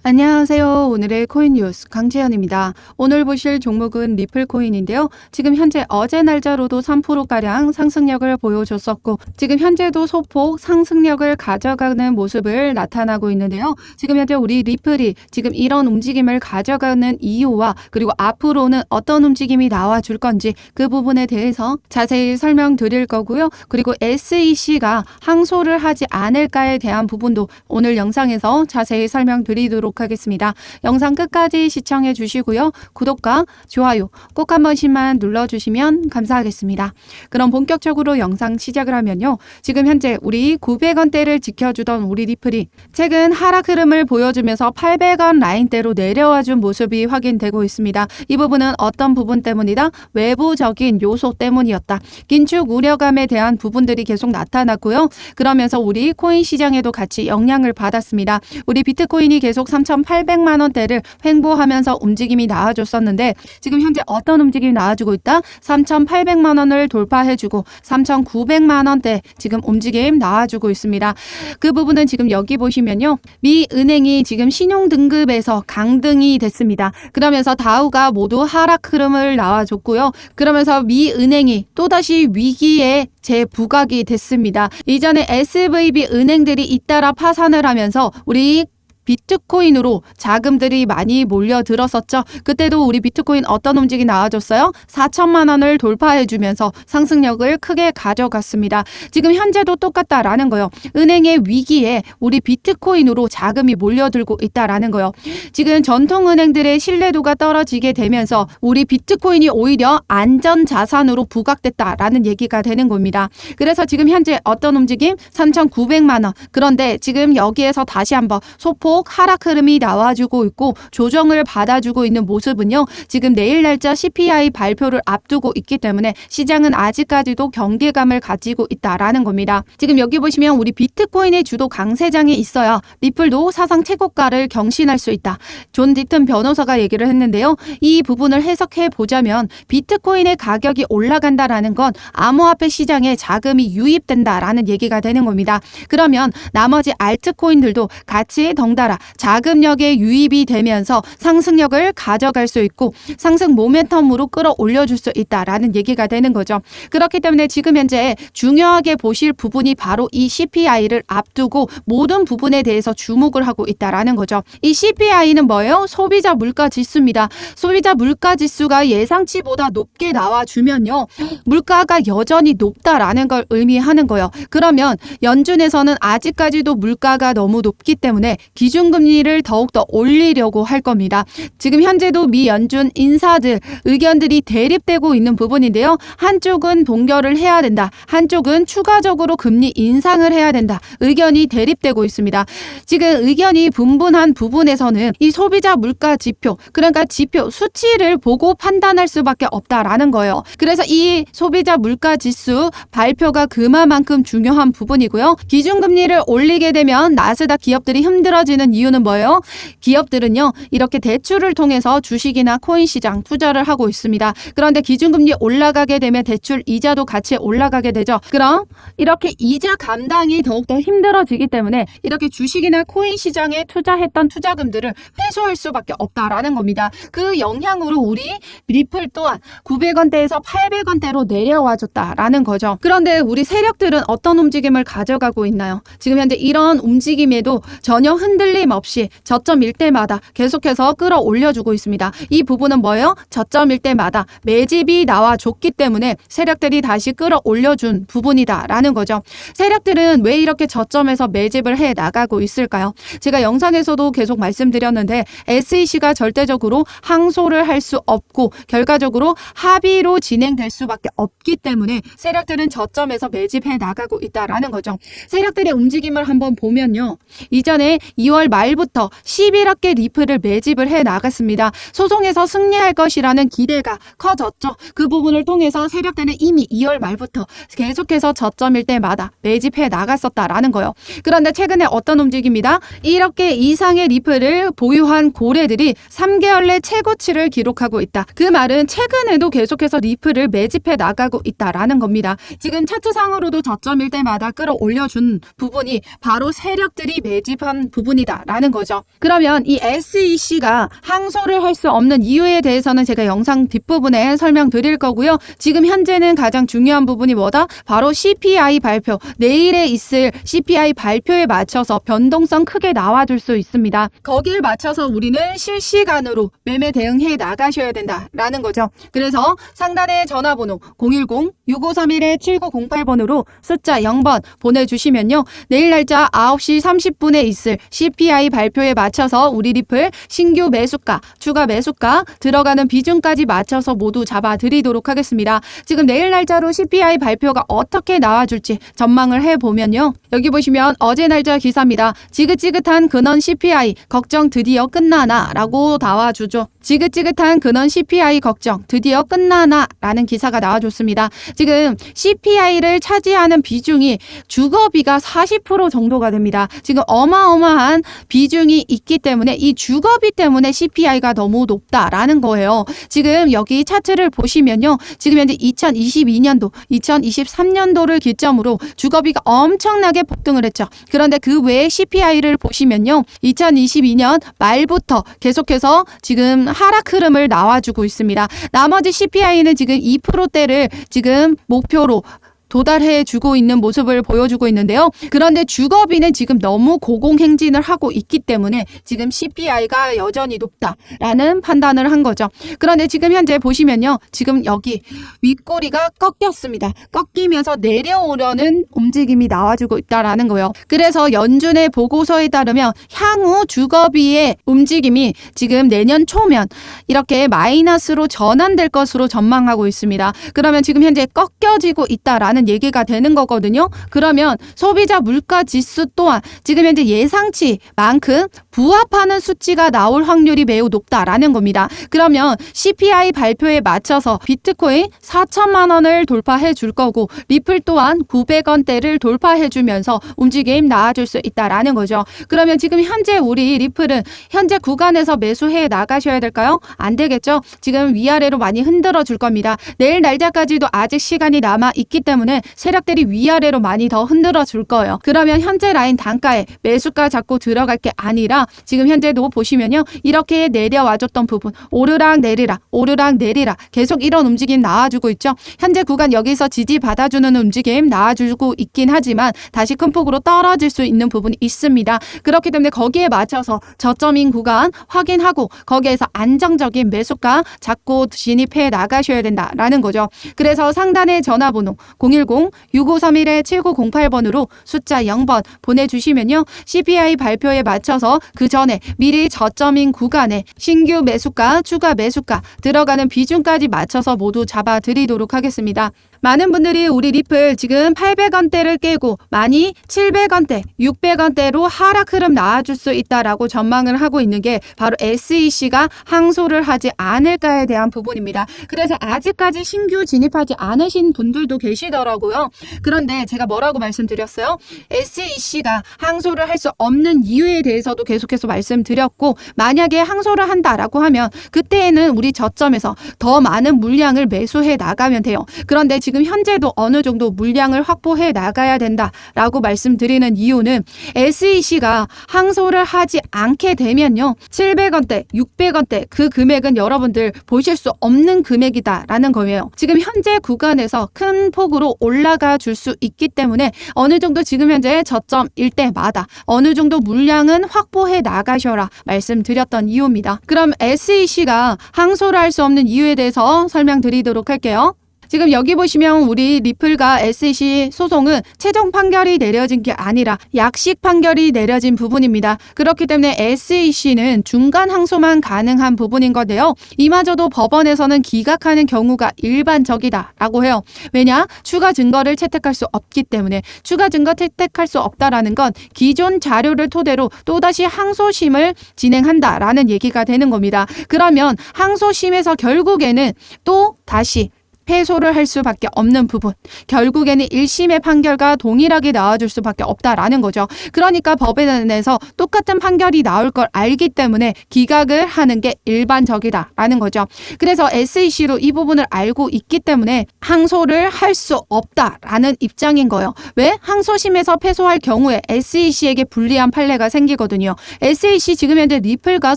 안녕하세요. 오늘의 코인 뉴스 강채연입니다. 오늘 보실 종목은 리플 코인인데요. 지금 현재 어제 날짜로도 3%가량 상승력을 보여줬었고 지금 현재도 소폭 상승력을 가져가는 모습을 나타나고 있는데요. 지금 현재 우리 리플이 지금 이런 움직임을 가져가는 이유와 그리고 앞으로는 어떤 움직임이 나와줄 건지 그 부분에 대해서 자세히 설명드릴 거고요. 그리고 SEC가 항소를 하지 않을까에 대한 부분도 오늘 영상에서 자세히 설명드리도록 하겠습니다. 영상 끝까지 시청해 주시고요. 구독과 좋아요 꼭 한 번씩만 눌러주시면 감사하겠습니다. 그럼 본격적으로 영상 시작을 하면요. 지금 현재 우리 900원대를 지켜주던 우리 리플이 최근 하락 흐름을 보여주면서 800원 라인대로 내려와준 모습이 확인되고 있습니다. 이 부분은 어떤 부분 때문이다? 외부적인 요소 때문이었다. 긴축 우려감에 대한 부분들이 계속 나타났고요. 그러면서 우리 코인 시장에도 같이 영향을 받았습니다. 우리 비트코인이 계속 3,800만 원대를 횡보하면서 움직임이 나와줬었는데 지금 현재 어떤 움직임이 나와주고 있다? 3,800만 원을 돌파해주고 3,900만 원대 지금 움직임 나와주고 있습니다. 그 부분은 지금 여기 보시면요. 미 은행이 지금 신용등급에서 강등이 됐습니다. 그러면서 다우가 모두 하락 흐름을 나와줬고요. 그러면서 미 은행이 또다시 위기에 재부각이 됐습니다. 이전에 SVB 은행들이 잇따라 파산을 하면서 우리 비트코인으로 자금들이 많이 몰려들었었죠. 그때도 우리 비트코인 어떤 움직임이 나와줬어요? 4천만 원을 돌파해주면서 상승력을 크게 가져갔습니다. 지금 현재도 똑같다라는 거예요. 은행의 위기에 우리 비트코인으로 자금이 몰려들고 있다라는 거예요. 지금 전통은행들의 신뢰도가 떨어지게 되면서 우리 비트코인이 오히려 안전자산으로 부각됐다라는 얘기가 되는 겁니다. 그래서 지금 현재 어떤 움직임? 3,900만 원. 그런데 지금 여기에서 다시 한번 소폭 하락 흐름이 나와주고 있고 조정을 받아주고 있는 모습은요. 지금 내일 날짜 CPI 발표를 앞두고 있기 때문에 시장은 아직까지도 경계감을 가지고 있다라는 겁니다. 지금 여기 보시면 우리 비트코인의 주도 강세장이 있어야 리플도 사상 최고가를 경신할 수 있다. 존 디튼 변호사가 얘기를 했는데요. 이 부분을 해석해 보자면 비트코인의 가격이 올라간다라는 건 암호화폐 시장에 자금이 유입된다라는 얘기가 되는 겁니다. 그러면 나머지 알트코인들도 같이 덩달아 자금력에 유입이 되면서 상승력을 가져갈 수 있고 상승 모멘텀으로 끌어올려줄 수 있다라는 얘기가 되는 거죠. 그렇기 때문에 지금 현재 중요하게 보실 부분이 바로 이 CPI를 앞두고 모든 부분에 대해서 주목을 하고 있다라는 거죠. 이 CPI는 뭐예요? 소비자 물가 지수입니다. 소비자 물가 지수가 예상치보다 높게 나와주면요. 물가가 여전히 높다라는 걸 의미하는 거예요. 그러면 연준에서는 아직까지도 물가가 너무 높기 때문에 기준금리를 더욱더 올리려고 할 겁니다. 지금 현재도 미 연준 인사들 의견들이 대립되고 있는 부분인데요. 한쪽은 동결을 해야 된다. 한쪽은 추가적으로 금리 인상을 해야 된다. 의견이 대립되고 있습니다. 지금 의견이 분분한 부분에서는 이 소비자 물가 지표, 그러니까 지표 수치를 보고 판단할 수밖에 없다라는 거예요. 그래서 이 소비자 물가 지수 발표가 그만큼 중요한 부분이고요. 기준금리를 올리게 되면 나스닥 기업들이 힘들어지는 이유는 뭐예요? 기업들은요. 이렇게 대출을 통해서 주식이나 코인 시장 투자를 하고 있습니다. 그런데 기준금리 올라가게 되면 대출 이자도 같이 올라가게 되죠. 그럼 이렇게 이자 감당이 더욱더 힘들어지기 때문에 이렇게 주식이나 코인 시장에 투자했던 투자금들을 회수할 수밖에 없다라는 겁니다. 그 영향으로 우리 리플 또한 900원대에서 800원대로 내려와줬다라는 거죠. 그런데 우리 세력들은 어떤 움직임을 가져가고 있나요? 지금 현재 이런 움직임에도 전혀 흔들림 없이 저점일 때마다 계속해서 끌어올려주고 있습니다. 이 부분은 뭐예요? 저점일 때마다 매집이 나와줬기 때문에 세력들이 다시 끌어올려준 부분이다라는 거죠. 세력들은 왜 이렇게 저점에서 매집을 해 나가고 있을까요? 제가 영상에서도 계속 말씀드렸는데 SEC가 절대적으로 항소를 할 수 없고 결과적으로 합의로 진행될 수밖에 없기 때문에 세력들은 저점에서 매집해 나가고 있다라는 거죠. 세력들의 움직임을 한번 보면요. 이전에 2월 말부터 11억개 리플을 매집을 해 나갔습니다. 소송에서 승리할 것이라는 기대가 커졌죠. 그 부분을 통해서 세력들은 이미 2월 말부터 계속해서 저점일 때마다 매집해 나갔었다라는 거예요. 그런데 최근에 어떤 움직임이다? 1억개 이상의 리플을 보유한 고래들이 3개월 내 최고치를 기록하고 있다. 그 말은 최근에도 계속해서 리플을 매집해 나가고 있다라는 겁니다. 지금 차트상으로도 저점일 때마다 끌어올려준 부분이 바로 세력들이 매집한 부분이 아니다라는 거죠. 그러면 이 SEC가 항소를 할 수 없는 이유에 대해서는 제가 영상 뒷부분에 설명드릴 거고요. 지금 현재는 가장 중요한 부분이 뭐다? 바로 CPI 발표. 내일에 있을 CPI 발표에 맞춰서 변동성 크게 나와줄 수 있습니다. 거기에 맞춰서 우리는 실시간으로 매매 대응해 나가셔야 된다라는 거죠. 그래서 상단에 전화번호 010-6531-7908번으로 숫자 0번 보내주시면요. 내일 날짜 9시 30분에 있을 CPI 발표에 맞춰서 우리 리플 신규 매수가, 추가 매수가, 들어가는 비중까지 맞춰서 모두 잡아드리도록 하겠습니다. 지금 내일 날짜로 CPI 발표가 어떻게 나와줄지 전망을 해보면요. 여기 보시면 어제 날짜 기사입니다. 지긋지긋한 근원 CPI 걱정 드디어 끝나나 라고 나와주죠. 지긋지긋한 근원 CPI 걱정 드디어 끝나나 라는 기사가 나와줬습니다. 지금 CPI를 차지하는 비중이 주거비가 40% 정도가 됩니다. 지금 어마어마한 비중이 있기 때문에 이 주거비 때문에 CPI가 너무 높다라는 거예요. 지금 여기 차트를 보시면요. 지금 현재 2022년도, 2023년도를 기점으로 주거비가 엄청나게 폭등을 했죠. 그런데 그 외에 CPI를 보시면요. 2022년 말부터 계속해서 지금 하락 흐름을 나와주고 있습니다. 나머지 CPI는 지금 2%대를 지금 목표로 도달해 주고 있는 모습을 보여주고 있는데요. 그런데 주거비는 지금 너무 고공행진을 하고 있기 때문에 지금 CPI가 여전히 높다라는 판단을 한 거죠. 그런데 지금 현재 보시면요. 지금 여기 윗꼬리가 꺾였습니다. 꺾이면서 내려오려는 움직임이 나와주고 있다라는 거예요. 그래서 연준의 보고서에 따르면 향후 주거비의 움직임이 지금 내년 초면 이렇게 마이너스로 전환될 것으로 전망하고 있습니다. 그러면 지금 현재 꺾여지고 있다라는 얘기가 되는 거거든요. 그러면 소비자 물가 지수 또한 지금 현재 예상치만큼 부합하는 수치가 나올 확률이 매우 높다라는 겁니다. 그러면 CPI 발표에 맞춰서 비트코인 4천만 원을 돌파해 줄 거고 리플 또한 900원대를 돌파해 주면서 움직임 나와줄 수 있다라는 거죠. 그러면 지금 현재 우리 리플은 현재 구간에서 매수해 나가셔야 될까요? 안 되겠죠. 지금 위아래로 많이 흔들어 줄 겁니다. 내일 날짜까지도 아직 시간이 남아 있기 때문에 세력들이 위아래로 많이 더 흔들어 줄 거예요. 그러면 현재 라인 단가에 매수가 잡고 들어갈 게 아니라 지금 현재도 보시면요. 이렇게 내려와줬던 부분 오르락 내리락 오르락 내리락 계속 이런 움직임 나와주고 있죠. 현재 구간 여기서 지지 받아주는 움직임 나와주고 있긴 하지만 다시 큰 폭으로 떨어질 수 있는 부분이 있습니다. 그렇기 때문에 거기에 맞춰서 저점인 구간 확인하고 거기에서 안정적인 매수가 잡고 진입해 나가셔야 된다라는 거죠. 그래서 상단의 전화번호 010-6531-7908번으로 숫자 0번 보내주시면요. CPI 발표에 맞춰서 그 전에 미리 저점인 구간에 신규 매수가, 추가 매수가 들어가는 비중까지 맞춰서 모두 잡아드리도록 하겠습니다. 많은 분들이 우리 리플 지금 800원대를 깨고 많이 700원대, 600원대로 하락 흐름 나와줄 수 있다라고 전망을 하고 있는 게 바로 SEC가 항소를 하지 않을까에 대한 부분입니다. 그래서 아직까지 신규 진입하지 않으신 분들도 계시더라고요. 그런데 제가 뭐라고 말씀드렸어요? SEC가 항소를 할 수 없는 이유에 대해서도 계속해서 말씀드렸고 만약에 항소를 한다라고 하면 그때에는 우리 저점에서 더 많은 물량을 매수해 나가면 돼요. 그런데 지금 현재도 어느 정도 물량을 확보해 나가야 된다라고 말씀드리는 이유는 SEC가 항소를 하지 않게 되면요. 700원대, 600원대 그 금액은 여러분들 보실 수 없는 금액이다라는 거예요. 지금 현재 구간에서 큰 폭으로 올라가 줄 수 있기 때문에 어느 정도 지금 현재 저점일 때마다 어느 정도 물량은 확보해 나가셔라 말씀드렸던 이유입니다. 그럼 SEC가 항소를 할 수 없는 이유에 대해서 설명드리도록 할게요. 지금 여기 보시면 우리 리플과 SEC 소송은 최종 판결이 내려진 게 아니라 약식 판결이 내려진 부분입니다. 그렇기 때문에 SEC는 중간 항소만 가능한 부분인 건데요. 이마저도 법원에서는 기각하는 경우가 일반적이다라고 해요. 왜냐? 추가 증거를 채택할 수 없기 때문에 추가 증거 채택할 수 없다라는 건 기존 자료를 토대로 또다시 항소심을 진행한다라는 얘기가 되는 겁니다. 그러면 항소심에서 결국에는 또 다시 패소를 할 수밖에 없는 부분. 결국에는 1심의 판결과 동일하게 나와줄 수밖에 없다라는 거죠. 그러니까 법원에서 똑같은 판결이 나올 걸 알기 때문에 기각을 하는 게 일반적이다라는 거죠. 그래서 SEC로 이 부분을 알고 있기 때문에 항소를 할 수 없다라는 입장인 거예요. 왜? 항소심에서 패소할 경우에 SEC에게 불리한 판례가 생기거든요. SEC 지금 현재 리플과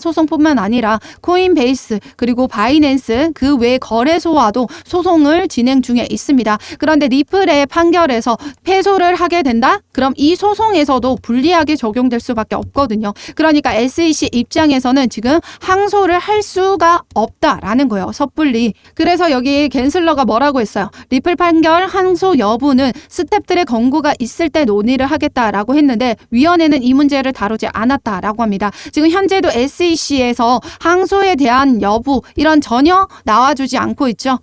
소송뿐만 아니라 코인베이스 그리고 바이낸스 그 외 거래소와도 소송을 진행 중에 있습니다. 그런데 리플의 판결에서 패소를 하게 된다? 그럼 이 소송에서도 불리하게 적용될 수밖에 없거든요. 그러니까 SEC 입장에서는 지금 항소를 할 수가 없다라는 거예요. 섣불리. 그래서 여기 갠슬러가 뭐라고 했어요? 리플 판결 항소 여부는 스텝들의 권고가 있을 때 논의를 하겠다라고 했는데 위원회는 이 문제를 다루지 않았다라고 합니다. 지금 현재도 SEC에서 항소에 대한 여부 이런 전혀 나와주지 않고 있죠.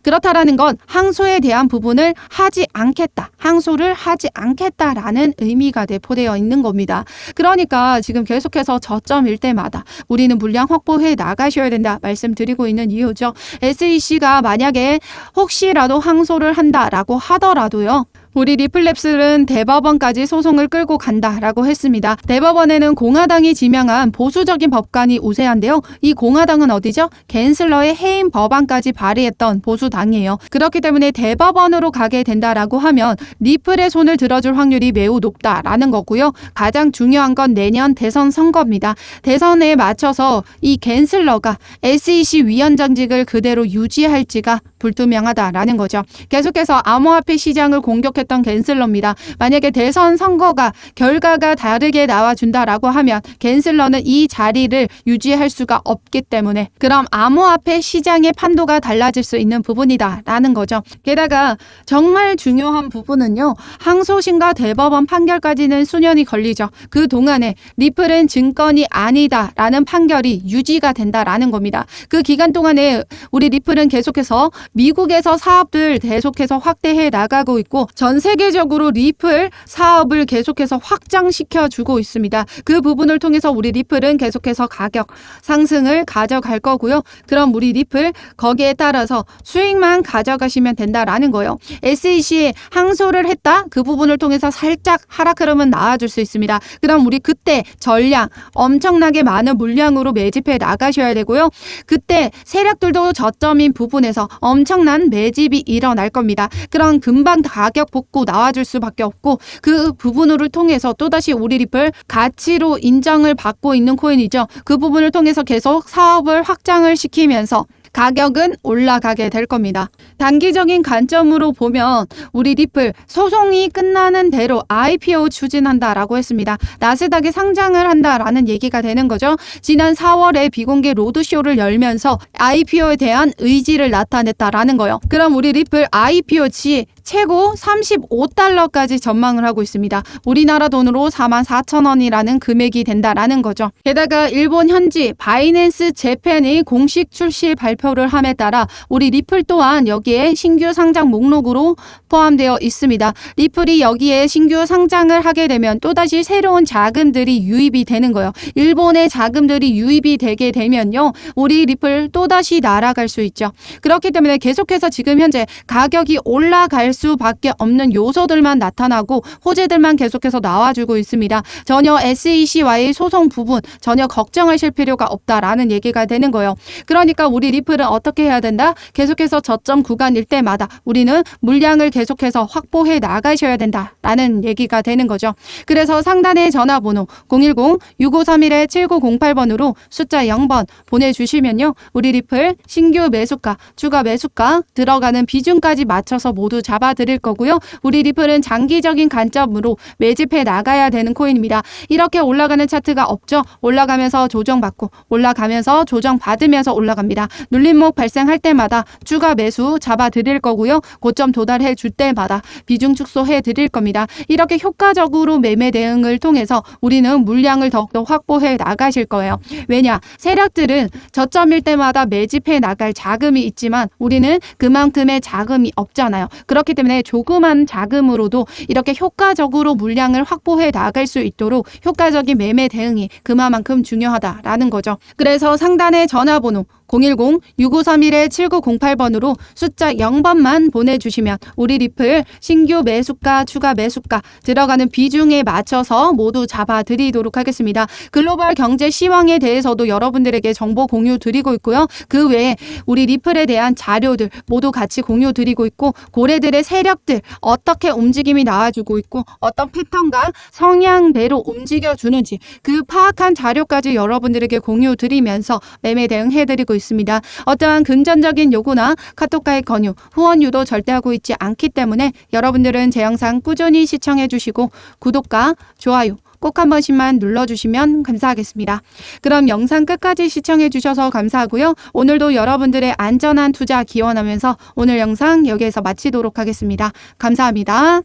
그렇다라는 건 항소에 대한 부분을 하지 않겠다. 항소를 하지 않겠다라는 의미가 내포되어 있는 겁니다. 그러니까 지금 계속해서 저점일 때마다 우리는 물량 확보해 나가셔야 된다 말씀드리고 있는 이유죠. SEC가 만약에 혹시라도 항소를 한다라고 하더라도요. 우리 리플랩스는 대법원까지 소송을 끌고 간다라고 했습니다. 대법원에는 공화당이 지명한 보수적인 법관이 우세한데요. 이 공화당은 어디죠? 갠슬러의 해임 법안까지 발의했던 보수당이에요. 그렇기 때문에 대법원으로 가게 된다라고 하면 리플의 손을 들어줄 확률이 매우 높다라는 거고요. 가장 중요한 건 내년 대선 선거입니다. 대선에 맞춰서 이 갠슬러가 SEC 위원장직을 그대로 유지할지가 불투명하다라는 거죠. 계속해서 암호화폐 시장을 공격했던 갠슬러입니다. 만약에 대선 선거가 결과가 다르게 나와준다라고 하면 갠슬러는 이 자리를 유지할 수가 없기 때문에 그럼 암호화폐 시장의 판도가 달라질 수 있는 부분이다라는 거죠. 게다가 정말 중요한 부분은요. 항소심과 대법원 판결까지는 수년이 걸리죠. 그 동안에 리플은 증권이 아니다라는 판결이 유지가 된다라는 겁니다. 그 기간 동안에 우리 리플은 계속해서 미국에서 사업들 계속해서 확대해 나가고 있고 전 세계적으로 리플 사업을 계속해서 확장시켜 주고 있습니다. 그 부분을 통해서 우리 리플은 계속해서 가격 상승을 가져갈 거고요. 그럼 우리 리플 거기에 따라서 수익만 가져가시면 된다라는 거예요. SEC 항소를 했다? 그 부분을 통해서 살짝 하락 흐름은 나와줄 수 있습니다. 그럼 우리 그때 전량 엄청나게 많은 물량으로 매집해 나가셔야 되고요. 그때 세력들도 저점인 부분에서 엄청난 매집이 일어날 겁니다. 그럼 금방 가격 복구 나와줄 수밖에 없고 그 부분을 통해서 또다시 우리 리플 가치로 인정을 받고 있는 코인이죠. 그 부분을 통해서 계속 사업을 확장을 시키면서 가격은 올라가게 될 겁니다. 단기적인 관점으로 보면 우리 리플 소송이 끝나는 대로 IPO 추진한다라고 했습니다. 나스닥에 상장을 한다라는 얘기가 되는 거죠. 지난 4월에 비공개 로드쇼를 열면서 IPO에 대한 의지를 나타냈다라는 거예요. 그럼 우리 리플 IPO치 최고 35달러까지 전망을 하고 있습니다. 우리나라 돈으로 44,000원이라는 금액이 된다라는 거죠. 게다가 일본 현지 바이낸스 재팬이 공식 출시 발표를 함에 따라 우리 리플 또한 여기에 신규 상장 목록으로 포함되어 있습니다. 리플이 여기에 신규 상장을 하게 되면 또다시 새로운 자금들이 유입이 되는 거예요. 일본의 자금들이 유입이 되게 되면요. 우리 리플 또다시 날아갈 수 있죠. 그렇기 때문에 계속해서 지금 현재 가격이 올라갈 수밖에 없는 요소들만 나타나고 호재들만 계속해서 나와주고 있습니다. 전혀 SEC와의 소송 부분 전혀 걱정하실 필요가 없다라는 얘기가 되는 거예요. 그러니까 우리 리플은 어떻게 해야 된다? 계속해서 저점 구간일 때마다 우리는 물량을 계속해서 확보해 나가셔야 된다라는 얘기가 되는 거죠. 그래서 상단의 전화번호 010-6531-7908번으로 숫자 0번 보내주시면요. 우리 리플 신규 매수가, 추가 매수가 들어가는 비중까지 맞춰서 모두 잡아드릴 거고요. 우리 리플은 장기적인 관점으로 매집해 나가야 되는 코인입니다. 이렇게 올라가는 차트가 없죠. 올라가면서 조정받고 올라가면서 조정받으면서 올라갑니다. 눌림목 발생할 때마다 추가 매수 잡아드릴 거고요. 고점 도달해 줄 때마다 비중 축소해 드릴 겁니다. 이렇게 효과적으로 매매 대응을 통해서 우리는 물량을 더욱더 확보해 나가실 거예요. 왜냐? 세력들은 저점일 때마다 매집해 나갈 자금이 있지만 우리는 그만큼의 자금이 없잖아요. 그렇기 때문에 조그만 자금으로도 이렇게 효과적으로 물량을 확보해 나갈 수 있도록 효과적인 매매 대응이 그만큼 중요하다라는 거죠. 그래서 상단의 전화번호 010-6531-7908번으로 숫자 0번만 보내주시면 우리 리플 신규 매수가, 추가 매수가 들어가는 비중에 맞춰서 모두 잡아드리도록 하겠습니다. 글로벌 경제 시황에 대해서도 여러분들에게 정보 공유 드리고 있고요. 그 외에 우리 리플에 대한 자료들 모두 같이 공유 드리고 있고, 고래들의 세력들 어떻게 움직임이 나와주고 있고 어떤 패턴과 성향대로 움직여주는지 그 파악한 자료까지 여러분들에게 공유 드리면서 매매 대응해드리고 있습니다. 어떠한 금전적인 요구나 카톡가입 권유, 후원 유도 절대 하고 있지 않기 때문에 여러분들은 제 영상 꾸준히 시청해주시고 구독과 좋아요 꼭 한 번씩만 눌러주시면 감사하겠습니다. 그럼 영상 끝까지 시청해주셔서 감사하고요. 오늘도 여러분들의 안전한 투자 기원하면서 오늘 영상 여기에서 마치도록 하겠습니다. 감사합니다.